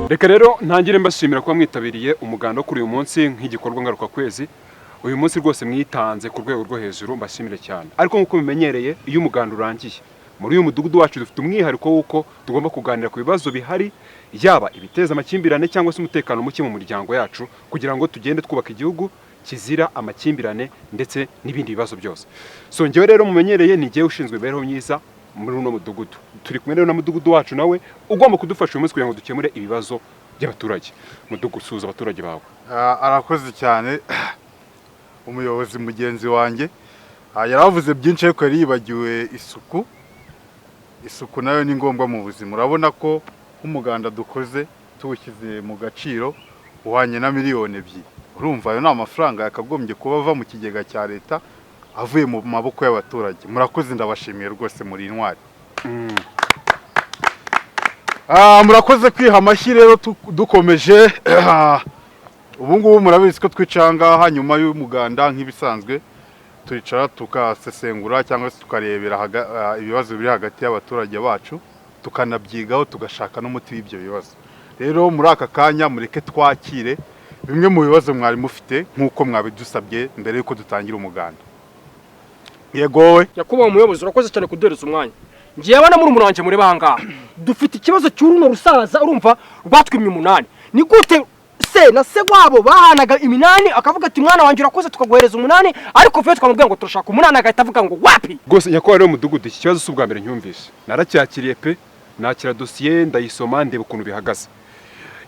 Reka rero ntangire mbashimira kuba mwitabiriye umuganda kuri uyu munsi nk'igikorwa ngaruka kwezi. Uyu munsi rwose mwitanze ku rwego rwo hejuru, mbashimire cyane. Ariko nkuko bimenyereye, iyo umuganda urangiye muri uyu mudugudu wacu dufite umwihariko w'uko tugomba kuganira ku bibazo bihari, yaba ibiteza amakimbirane cyangwa se umutekano muke mu muryango yacu, kugira ngo tugende twubaka igihugu kizira amakimbirane ndetse n'ibindi bibazo byose. So njyewe rero mumenyereye ni njyewe ushinzwe imibereho myiza muri uno mudugudu. Turi kumwe rero na mudugudu wacu nawe ugomba kudufasha uyu munsi kugira ngo dukemure ibibazo by'abaturage. Mudugudu suza abaturage bawe. Arakoze cyane umuyobozi mugenzi wanjye. Yaravuze byinshi ariko yari yibagiwe isuku. Isuku nayo ni ngombwa mu buzima. Urabona ko umuganda dukoze tuwushyize mu gaciro uhanye na miliyoni 2. Urumva ayo ni amafaranga yakagombye kuba ava mu kigega cya leta avuye mu maboko y'abaturage. Murakoze, ndabashimiye rwose muri intwari. Murakoze kwiha amashyi rero dukomeje. Ubu ngubu murabizi ko twicanga hanyuma y'umuganda nk'ibisanzwe turicara tukasesengura cyangwa se tukarebera ibibazo biri hagati y'abaturage bacu, tukanabyigaho tugashaka n'umuti w'ibyo bibazo. Rero muri aka kanya mureke twakire bimwe mu bibazo mwari mufite nk'uko mwabidusabye mbere yuko dutangira umuganda. Yegowe Nyakubahwa umuyobozi, urakoze cyane kuduhereza umwanya. Ngiye abana muri umuranje muri banga dufite ikibazo cy'uruno rusaza, urumva rwatwimye 8. Ni gute se na se wabo bahanaga 8 akavuga ati mwana wanjye urakoze tukaguhereza 8, ariko fe twamubwira ngo turashaka 8 agahita avuga ngo wapi. Gose nyakubahwa rero mudugudu, iki kibazo subwa mbere nyumvishe. Naracyakiriye pe, nakira dossier ndayisoma ndeba ukuntu bihagaze.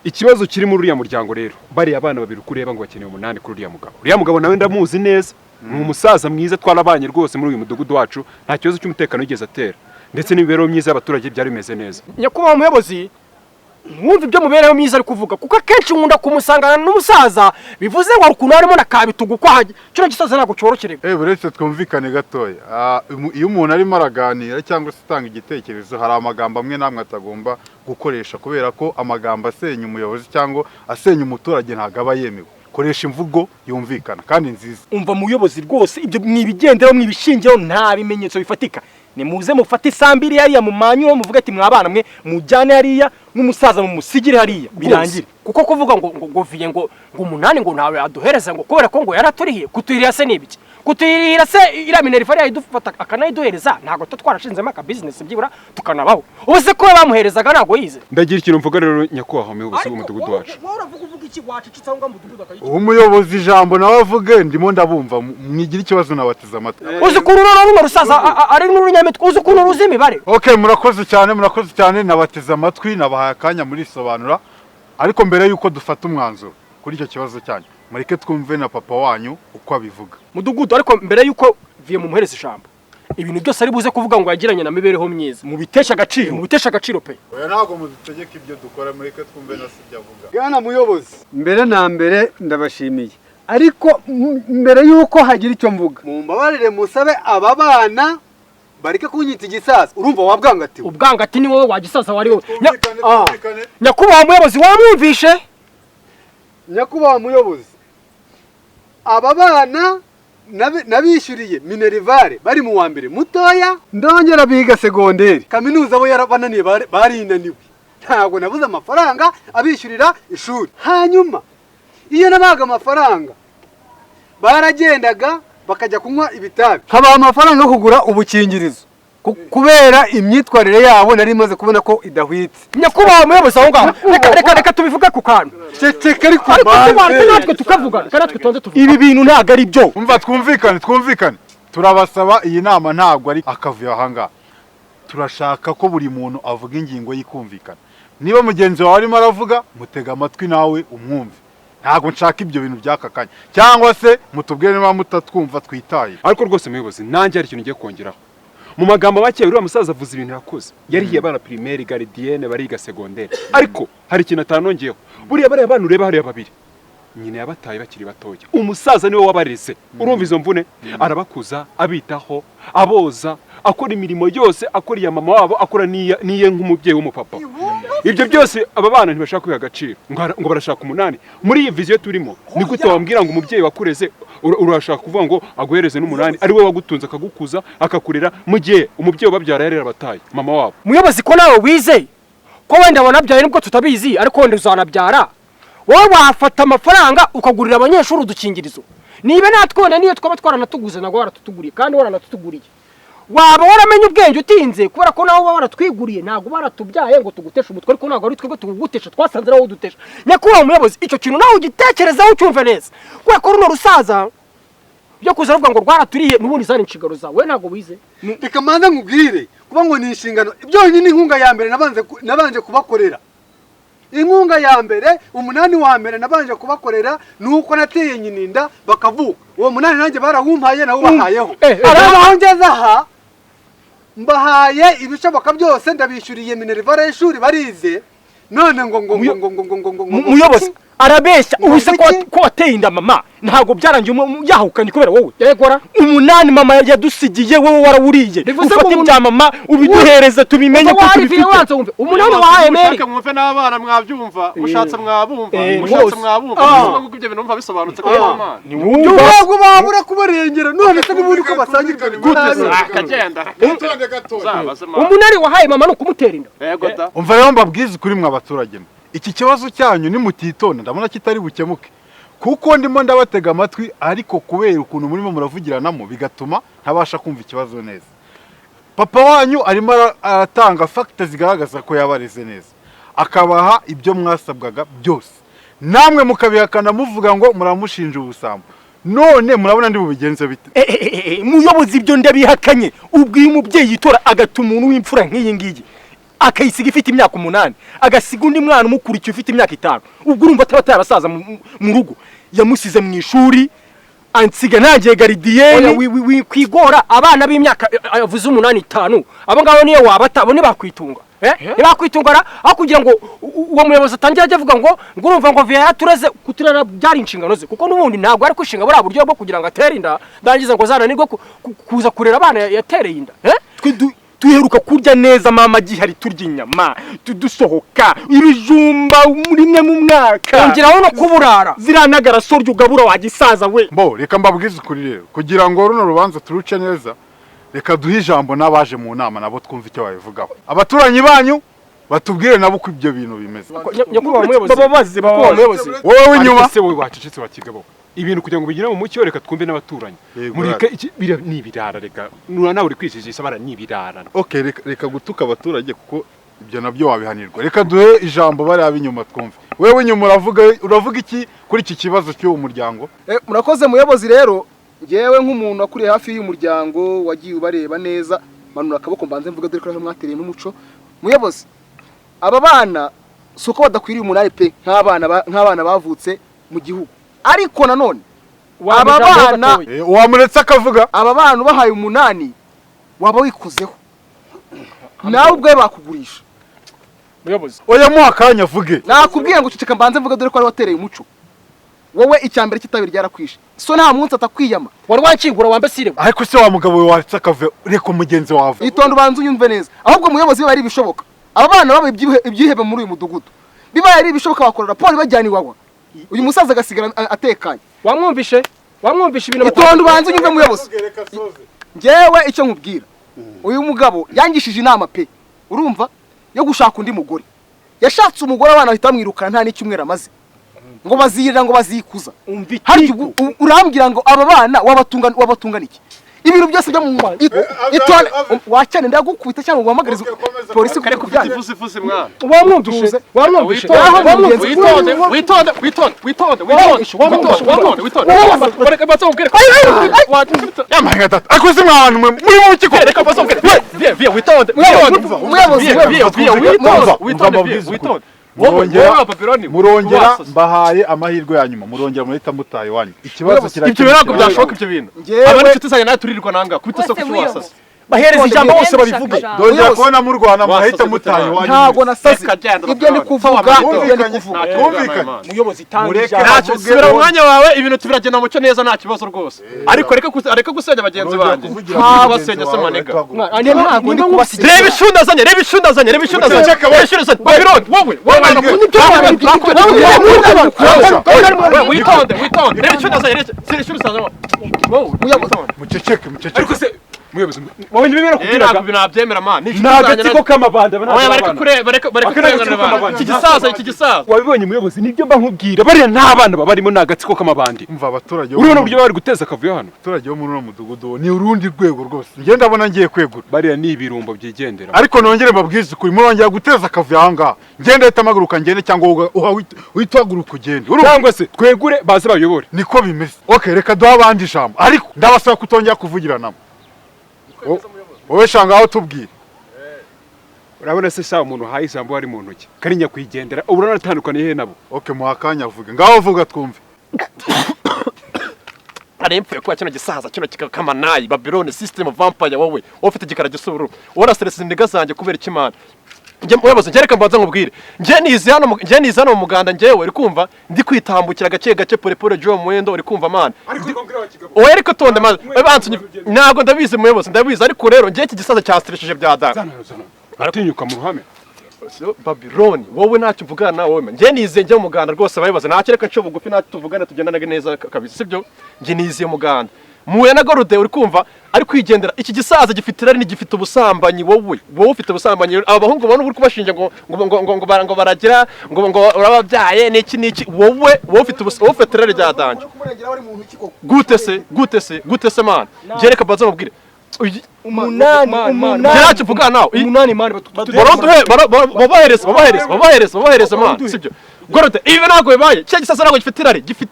Ikibazo kiri muri uriya muryango rero, bari abana babiri kureba ngo bakeneye 8 kuri uriya mugabo. Uriya mugabo nawe ndamuzi neza, ni umusaza mwiza twarabanye rwose muri uyu mudugudu wacu, nta kibazo cy'umutekano yigeze atera, ndetse n'imibereho myiza y'abaturage byari bimeze neza. Nyakubahwa umuyobozi, mwumva ibyo mubereho myiza ari kuvuga, kuko akenshi nkunda kumusangana n'umusaza bivuze ngo ukuntu harimo na kabitugu ko haje cyo gisaza ntabwo cyorokerega. Buretse twumvikane gatoya. Iyo umuntu arimo araganira cyangwa se atanga igitekerezo, hari amagambo amwe namwe atagomba gukoresha, kubera ko amagambo asenya umuyobozi cyangwa asenya umuturage ntabwo aba yemewe. Koresha imvugo yumvikana kandi nziza. Umva muyobozi rwose, ibyo mwibigenderaho mwibishingiyeho nta bimenyetso bifatika. Ni muze mufate isambiri hariya mu manyuro muvuga ati mwabana mwe mujyane hariya n'umusaza mu musigire hariya birangire. Kuko kuvuga ngo viye ngo 8 ngo ntawe aduhereza ngo kubera ko ngo yaraturihiye kuturira se nibiki, kuturira se ira minerivare yidufata akanayiduhereza ntago twarashinzemo aka business byibura tukanabaho. Ubuse ko bamuherezaga ntago yize. Ndagira ikintu mvuga rero nyakubahwa umuyobozi w'umudugudu wacu. Uvuga iki wacu cyangwa mudugudu akayica. Umuyobozi ijambo nawe avuge ndimo ndabumva, mwigira ikibazo nabateza amatwi. Uzi ko runo rusaza ari n'urunyamitwe, uzi ko ruzi imibare. Okay, murakoze cyane nabateza amatwi, nabahaye akanya muri sobanura. Ariko mbere yuko dufata umwanzuro kuri icyo kibazo cyanyu, mureke twumve na papa wanyu uko abivuga. Mudugudu, ariko mbere yuko viye mu muhereza ijambo, ibintu byose ari buze kuvuga ngo yagiranye na mibereho myiza mu bitesha agaciro pe. Oya ntago mudutegeka ibyo dukora, mureke twumve na sibyo avuga. Bwana muyobozi, mbere na mbere ndabashimiye, ariko mbere yuko hagira icyo mvuga, mumbabarire musabe aba bana bareke kunyita igisaza. Urumva wabwangatiwe? Ubwangati ni wowe wagisaza wari wowe. Nyakubahwa umuyobozi wamwumvishe? Nyakubahwa muyobozi, aba bana nabishyuriye minerivare bari mu wa mbere mutoya, ndongera biga segonderi, kaminuza bo yarabananiye barinaniwe, ntago nabuze amafaranga abishyurira ishuri. Hanyuma iyo nabaga amafaranga baragendaga bakajya kunywa ibitabi, haba amafaranga yo kugura ubukingirizo, kubera imyitwarire yabo nari maze kubona ko idahwitse. Nyakubahwa umuyobozi aho ngaho, reka tubivuga ku kantu. Ceceka ariko natwe tukavuga, natwe tonze tuvuga. Ibi bintu ntago ari byo. Umva twumvikane. Turabasaba, iyi nama ntabwo ari akavuyo ahanga. Turashaka ko buri muntu avuga ingingo yikumvikana. Niba mugenzi wawe arimo aravuga, mutega amatwi nawe umwumve. Ntago nshaka ibyo bintu byakakanya, cyangwa se mutubwire niba mutatwumva twitaye. Ariko rwose muyobozi, nanjye hari ikintu ngiye kongeraho. Mu magambo make uriya musaza avuze ibintu yakoze. Yarihiye abana primaire, gardienne, bariga secondaire. Ariko hari ikintu atanongeyeho. Buriya bari abantu ureba hariya babiri, nyine yabataye bakiri batoya. Umusaza niwe wabareze. Urumva izo mvune? Arabakuza, abitaho, aboza, akora imirimo yose, akora iya mama wabo, akora niye nk'umubyeyi w'umupapa. Ibyo byose aba bana ntibashaka kwiha agaciro, ngo barashaka 8. Muri iyi viziyo turimo, ni gute wambwira ngo umubyeyi wakureze urashaka kuvuga ngo aguhereze n'8, ari we wagutunze akagukuza akakurera, mu gihe umubyeyi wababyara yarera abataye mama wabo. Muyobozi ko nawe wize ko wenda wanabyaye nubwo tutabizi ariko wenda uzanabyara wowe wafata amafaranga ukagurira abanyeshuri udukingirizo niba natwe wenda niyo twaba twaranatuguze nagwo waratutuguriye kandi waranatutuguriye waba waramenye ubwenge utinze kubera ko nawe baratwiguriye ntago baratubyaye ngo tuguteshe umutwe ariko ntago ari twebwe tugutesha twasanze nawe udutesha nyakubahwa umuyobozi icyo kintu nawe ugitekerezaho ucyumve neza kubera ko runo rusaza byo kuza ruvuga ngo rwaraturiye n'ubundi zari inshingano zawe ntago wize reka manza nkubwire kuba ngo ni inshingano byonyine inkunga ya mbere nabanje kubakorera inkunga ya mbere 8 wa mbere nabanje kubakorera nuko nateye nyininda bakavuka uwo 8 nanjye barahumpaye nawo bahayeho arabaho ngeze aha mbahaye ibishoboka byose ndabishyuriye minerivare y'ishuri barize none ngo muyobozi arabeshya uhise ko wateye inda mama ntago byarangiye yahukanye kubera wowe yegora 8 mama yadusigiye wowe warawuriye ufate ibya mama ubiduhereze tubimenye ko tubifite 8 wahaye meri ushaka mwumve n'abana mwabyumva ushatse mwabumva ushatse mwabumva kuko ibyo bintu numva bisobanutse ko mama ni wowe babura kubarengera none se n'ubundi ko basangirwa gute akagenda umunari wahaye mama no kumutera inda yego da umva rero mbabwize kuri mwe abaturage iki kibazo cyanyu ni mutitonda ndabona kitari bukemuke kuko ndimo ndabatega amatwi ariko kubera ukuntu murimo muravugiranamo bigatuma ntabasha kumva ikibazo neza papa wanyu arimo aratanga facts zigaragaza ko yabareze neza akabaha ibyo mwasabwaga byose namwe mukabihakana muvuga ngo muramushinja ubusambo none murabona ndi bubigenze bite muyobozi ibyo ndabihakanye ubwiye umubyeyi yitora agatuma umuntu w'imfura nk'iyi ngiyi akayisiga ifite imyaka 8 agasiga undi mwana umukurikiye ufite imyaka 5 ubwo urumva atarasaza mu rugo yamusize mu ishuri ansiga ntagiye garidiyeni kwigora abana b'imyaka avuze 8 5 abo ngabo niyo wabatabone bakwitunga bakwitungara aho kugira ngo uwo muyobozi atangira ajya avuga ngo urumva ngo vya yatureze kuturana byari inshingano ze kuko n'ubundi ntabwo ari kwishinga buri buryo bwo kugira ngo atere inda ndangiza ngo zananirwe kuza kurera abana yatereye inda tuheruka kurya neza mama gihari turya inyama dusohoka ibijumba rimwe mu mwaka ongeraho no kuburara ziranagara soryo ugabura wagisaza we mbo reka mbabwize kuri rero kugira ngo runo rubanza turuce neza reka duhe ijambo n'abaje mu nama nabo twumva icyo babivugaho abaturanyi banyu batubwire nabo ko ibyo bintu bimeze nyakubahwa umuyobozi wowe w'inyuma se wowe wacecetse wakigabo ibintu kugira ngo bigire mu mucyo reka twumve n'abaturanyi murike ni birara reka nawe uri kwishisha bara ni birara okay reka gutuka abaturage kuko ibyo nabyo wabihanirwa reka duhe ijambo bari abinyuma twumve wewe inyuma uravuga iki kuri iki kibazo cy'uwo muryango murakoze muyobozi rero ngewe nk'umuntu akuriye hafi y'umuryango wagiye ubareba neza manura akaboko mbanze mvuga dore ko mwatereye n'umuco muyobozi aba bana suko badakwiriye umunani pe nk'abana bavutse mu gihugu ariko nanone aba bana wamuretse akavuga aba bana bahaye 8 waba wikuzeho nawe ubwe bakugurisha muyobozi oya mu akanya avuge nakubwiye ngo ceceka mbanze mvuga dore ko ari watereye umuco wowe icyambere kitabiri ryarakwishe so nta munsi atakwiyama wari wakingura wambe sire ariko se wa mugabo we watse akave reko mugenzi wawe itonde ubanze unyumve neza ahubwo muyobozi bari bishoboka aba bana baba ibyihebe muri uyu mudugudu bibaye ari bishoboka bakora raporo bajyana iwawa uyu musaza agasigara atekanye wamwumvishe ibintu itonde ubanze unyumve muyobozi ngewe icyo nkubwira uyu mugabo yangishije inama pe urumva yo gushaka undi mugore yashatse umugore abana bahita bamwirukana nta n'icyumweru amaze ngo bazirira ngo bazikuza urambwira ngo aba bana wabatungana iki ibintu byose byo mu itonde wacane ndagukubita cyangwa guhamagariza polisi kare kubyana ifusi mwana wamwumvishe witonde reka basongere yamaye gatatu akoze mwana muri mu kiko reka basongere via witonde witonde murongera mbahaye amahirwe ya nyuma murongera murita mutaye wanyu ikibazo ibyo ntabwo byashoboka ibyo bintu abandi nshuti zanjye nawe turirirwa nanga kubita so kuwasasa bahereza ijambo bose babivuge dongera kubona mu Rwanda muhita mutaye wanyu ntago nasaze ibyo ni kuvuga twumvikanye muyobozi tanga ijambo subira umwanya wawe ibintu tubiragenda mucyo neza nta kibazo rwose ariko reka gusenya bagenzi banjye ntabwo basenya se manega ntabwo ndi kubasiga reba ishundazanye Babylon wowe witonde reba ishundazanye muceceke ariko se muyobozi wabonye bimera ntabwo kubwiraga nabyemera man nta gatsiko k'amabanda iki gisaza wabibonye muyobozi nibyo mba nkubwira bariya nta bana babarimo nta gatsiko k'amabandi umva abaturage urabona uburyo bari guteza akavuyo hano abaturage bo muri uno mudugudu ni urundi rwego rwose njye ndabona ngiye kwegura bariya ni ibirumbo byigendera ariko nongere mbabwize ukuri murongera guteza akavuyo aha ngaha ngende ahita amaguruka ngende cyangwa uhita uhaguruka ugende cyangwa se twegure baze bayobore niko bimeze okay reka duha abandi ijambo ariko ndabasaba kutongera kuvugiranamo wowe shanga aho tubwire urabona se sha umuntu haye ijambo ari mu ntoki karinya kwigendera ubura natandukaniye he nabo okay muhakanya avuge ngaho vuga twumve arempfuye kuba kino gisaza kino kikakamanayi Babylon system vampire wowe ufite igikara gisuburu wora stress indiga zanjye kubera ikimana nje muyobozi ngereka mbanza nkubwire nje nizi hano mu muganda njewe uri kumva ndi kwitambukira gake pole pole jo mwendo uri kumva man oya ariko tonde man bantu ntago ndabizi muyobozi ndabizi ariko rero nje iki gisaza cya stresheje byadanga aratinyuka mu ruhame Babylon wowe ntacyo uvugana nawe wowe nje nize njye mu muganda rwose abayobozi ntakereka nco bugufi ntacyo tuvugana tugendanaga neza kabisa sibyo nje nize mu muganda muye na Gorode uri kumva ari kwigendera iki gisaza gifite irari n'igifite ubusambanyi wowe ufite ubusambanyi abahungu bano uri kubashinja ngo baragira ngo urababyaye niki wowe ufite irari rya danje gute se man jereka baza mubwire umunani ntacyo mvugana nawe umunani man babahereza man sibyo Gorode ibi ntabwo bibaye cya gisaza ntabwo gifite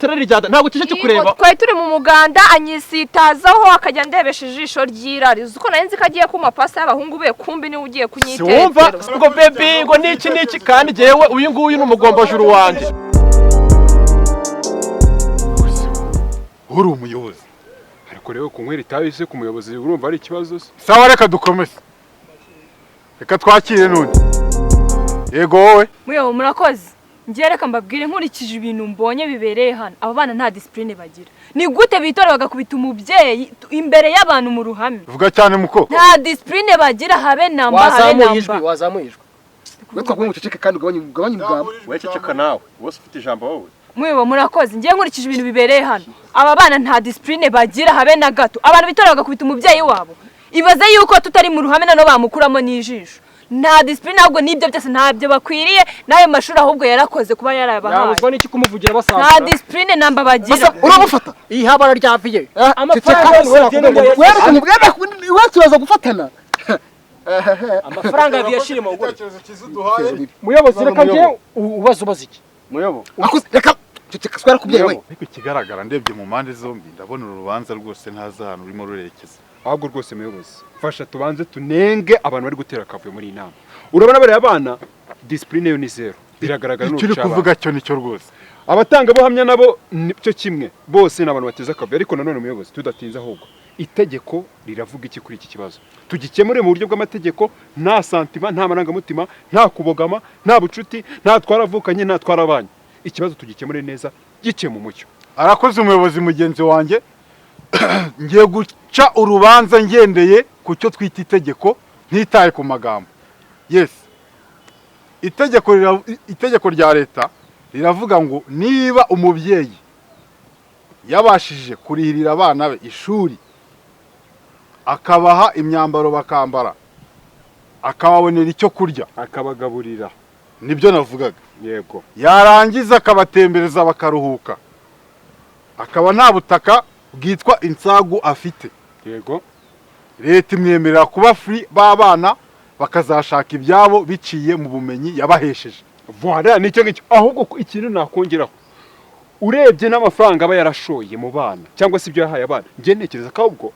irari rya ntabwo kije kikureba twari turi mu muganda anyisitazaho akajya ndebesha ijisho ry'irari uko nari nzi ko agiye kuma pasta y'abahungu be kumbi niwe ugiye kunyitetera wumva ngo baby ngo niki kandi jewe uyu nguyu n'umugombajuru wanjye uri umuyobozi ariko rero kunywera itabi se ku muyobozi urumva ari ikibazo se sawa reka dukomeze reka twakire n'undi yego wowe muyobo murakoze ngiye reka mbabwire nkurikije ibintu mbonye bibereye hano aba bana nta discipline bagira ni gute bitora bagakubita umubyeyi imbere y'abantu mu ruhame vuga cyane muko nta discipline bagira habe namba wazamuye ijwi wetwa ngo muceceke kandi ugabanye umugambo wececeka nawe wose ufite ijambo wowe muyobo murakoze ngiye nkurikije ibintu bibereye hano aba bana nta discipline bagira habe na gato abantu bitora bagakubita umubyeyi wabo ibaze yuko tutari mu ruhame nano bamukuramo n'ijisho nta discipline ahubwo nibyo byose ntabyo bakwiriye nayo mashuri ahubwo yarakoze kuba yarabahaye yabuzwa n'iki kumuvugira basaza nta discipline namba bagira urabufata iyi habara ryaviye amafaranga gufatana amafaranga yashire mu gukora muyobozi reka ngiye ubaza iki muyobo reka ceceka swara kubyeyi we ariko ikigaragara ndebye mu mpande zombi ndabona uru rubanza rwose ntazi ahantu rurimo rurerekeza ahubwo rwose muyobozi fasha tubanze tunenge abantu bari gutera akavuyo muri inama urabona bariya abana discipline yo ni zero biragaragara icyo uri kuvuga cyo nicyo rwose abatanga buhamya nabo nicyo kimwe bose ni abantu bateza akavuyo ariko nanone muyobozi tudatinze ahubwo itegeko riravuga iki kuri iki kibazo tugikemure mu buryo bw'amategeko nta santima nta marangamutima nta kubogama nta bucuti nta twaravukanye nta twarabanye ikibazo tugikemure neza gice mu mucyo arakoze umuyobozi mugenzi wanjye ngiye guca urubanza ngendeye ku cyo twita itegeko ntitaye ku magambo yes itegeko rya leta riravuga ngo niba umubyeyi yabashije kurihirira abana be ishuri akabaha imyambaro bakambara akababonera icyo kurya akabagaburira nibyo navugaga yego yarangiza akabatembereza bakaruhuka akaba nta butaka bwitwa insagu afite yego leta imwemerera kuba free b'abana bakazashaka ibyabo biciye mu bumenyi yabahesheje voilà nicyo ngicyo ahubwo ikintu nakongeraho urebye n'amafaranga aba yarashoye mu bana cyangwa se ibyo yahaye abana ngiye ntekereza ko ahubwo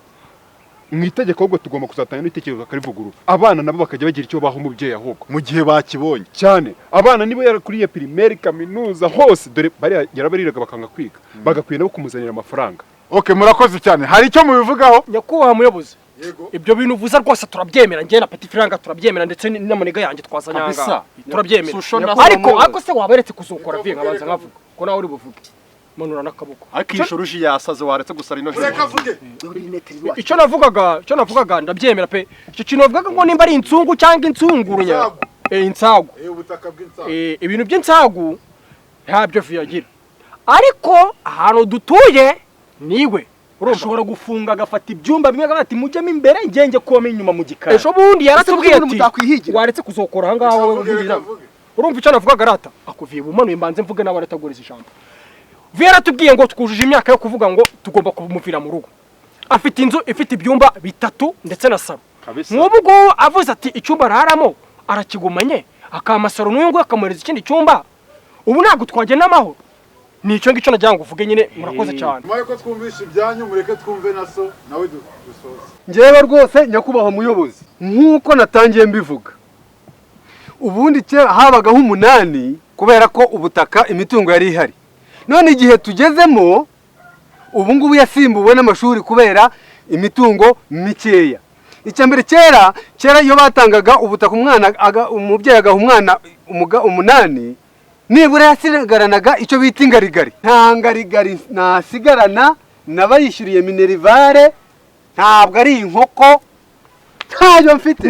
mu itegeko ahubwo tugomba kuzatanga n'itekerezo akarivugurura abana nabo bakajya bagira icyo baha umubyeyi ahubwo mu gihe bakibonye cyane abana nibo yarakuriye primaire kaminuza hose dore bari yarabariraga bakanga kwiga bagakwiye nabo kumuzanira amafaranga okay murakoze cyane hari icyo mubivugaho nyakubahwa muyobozi ibyo bintu uvuza rwose turabyemera ngiye na Petit Franga turabyemera ndetse n'amuniga yanjye twazanyanga turabyemera ariko se waberetse kuzukora vie nkabanza nkavuga ko nawe uri buvuge manura nakaboko ariko ishoro uji yasaze waretse gusara ino icyo navugaga ndabyemera pe icyo kintu bavugaga ngo nimba ari insungu cyangwa insungurunya insagu ubutaka bw'insagu ibintu by'insagu ntabyo viyagira ariko ahantu dutuye niwe ushobora gufunga agafata ibyumba bimwe agafata mujyemo imbere ngenge kome inyuma mu gikari ejo bundi yaratubwiye ati mutakwihigira waretse kuzokora aha ngaha wowe urumva icyo navugaga arata akuviye bumanuye mbanze mvuge nawe arataguriza ijambo yaratubwiye ngo twujuje imyaka yo kuvuga ngo tugomba kumuvira mu rugo afite inzu ifite ibyumba 3 ndetse na saro nk'ubu avuze ati icyumba araramo arakigumanye akamasaro n'uyu ngo akamuhereza ikindi cyumba ubu ntabwo twagenda amahoro nicyo ngicyo nagira ngo uvuge nyine murakoze cyane nyuma yuko twumvishe ibyanyu mureke twumve na so nawe dusoze. njyewe rwose nyakubahwa muyobozi nk'uko natangiye mbivuga ubundi kera habagaho 8 kubera ko ubutaka imitungo yari ihari none igihe tugezemo ubu ngubu yasimbuwe n'amashuri kubera imitungo mikeya icyambere kera iyo batangaga ubutaka umubyeyi agaha umwana 8 nibura yasigaranaga icyo bita ingarigari nta ngarigari nasigarana nabayishyuriye minerivare ntabwo ari inkoko ntayo mfite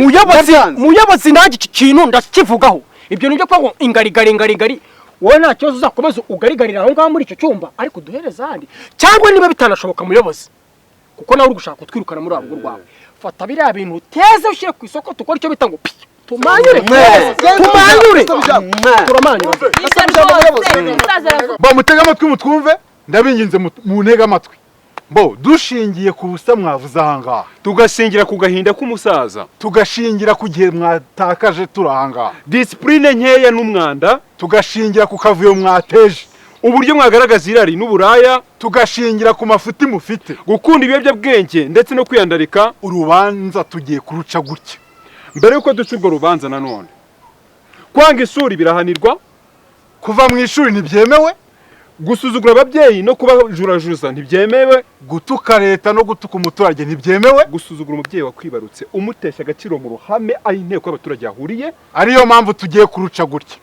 muyobozi nanjye iki kintu ndakivugaho ibyo nibyo kwa ingarigari wowe nta kibazo uzakomeza ugarigarira aho ngaho muri icyo cyumba ariko duhereza ahandi cyangwa niba bitanashoboka muyobozi kuko nawe uri gushaka kutwirukana muri abo rwawe fata biriya bintu uteze ushyire ku isoko tukora icyo bita ngo tumanyure bamutega amatwi mutwumve ndabinginze mu ntega amatwi dushingiye ku busa mwavuze aha ngaha tugashingira ku gahinda k'umusaza tugashingira ku gihe mwatakaje turi aha ngaha disipurine nkeya n'umwanda tugashingira ku kavuyo mwateje uburyo mwagaragaza irari n'uburaya tugashingira ku mafuti mufite gukunda ibiyobyabwenge ndetse no kwiyandarika urubanza tugiye kuruca gutya mbere yuko duca urwo rubanza nanone kwanga ishuri birahanirwa kuva mu ishuri ntibyemewe gusuzugura ababyeyi no kubajurajuza ntibyemewe gutuka leta no gutuka umuturage ntibyemewe gusuzugura umubyeyi wakwibarutse umutesha agaciro mu ruhame aho inteko y'abaturage yahuriye ariyo mpamvu tugiye kuruca gutya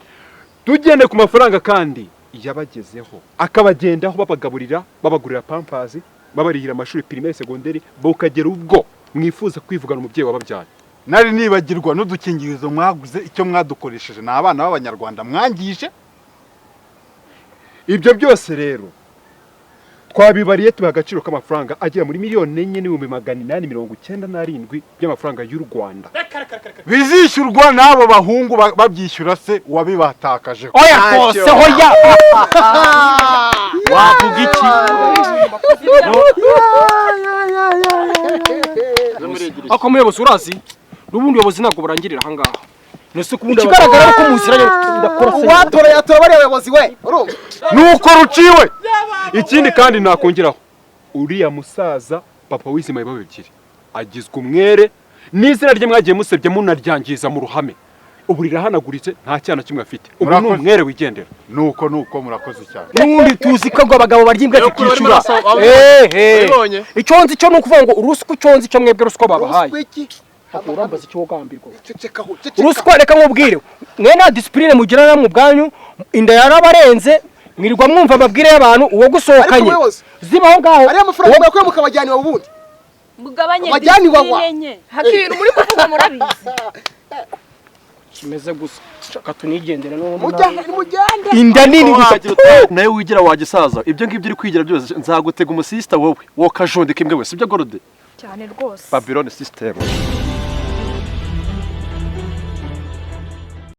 tugende ku mafaranga kandi yabagezeho akabagendaho babagaburira babagurira pampazi babarihira amashuri primaire secondaire bakagera ubwo mwifuza kwivugana umubyeyi wababyaye nari nibagirwa n'udukingirizo mwaguze icyo mwadukoresheje ni abana b'abanyarwanda mwangije ibyo byose rero twabibariye tubaha agaciro k'amafaranga agera muri 4,897,000 by'amafaranga y'u Rwanda bizishyurwa n'abo bahungu babyishyura se wabibatakaje oya kose hoya wavuga iki ako muyobozi urazi n'ubundi ubuyobozi ntabwo burangirira aha ngaha ikigaragara ko muziranye ndakora se watora yatora bari abayobozi we urumva nuko ruciwe ikindi kandi nakongeraho uriya musaza papa w'izima y'ababikiri agizwe umwere n'izina rye mwagiye musebye munaryangiza mu ruhame ubu rirahanaguritse nta cyana kimwe afite ubu ni umwere wigendera nuko murakoze cyane n'ubundi tuzi ko abagabo barya imbwa zikishyura icyo nzi cyo ni ukuvuga ngo uruswa icyo nzi cyo mwebwe ruswa babahaye urambaza icyo wogambirwa ruswa reka nkubwire mwe nta disipurine mugira namwe ubwanyu inda yarabarenze mwirirwa mwumva amabwire y'abantu uwo gusohokanye zibaho ngaho ariya mafaranga mwakuye mukabajyana ubundi mugabanye Abajyani wawa. hakibintu muri kuvuga murabizi kimeze gusa shaka tunigendera no mujyane inda nini gusa nawe wigira wagisaza ibyo ngibyo uri kwigira byose nzagutega umusista wowe wokajondeka imbwe wese ibyo gorode cyane rwose Babylon system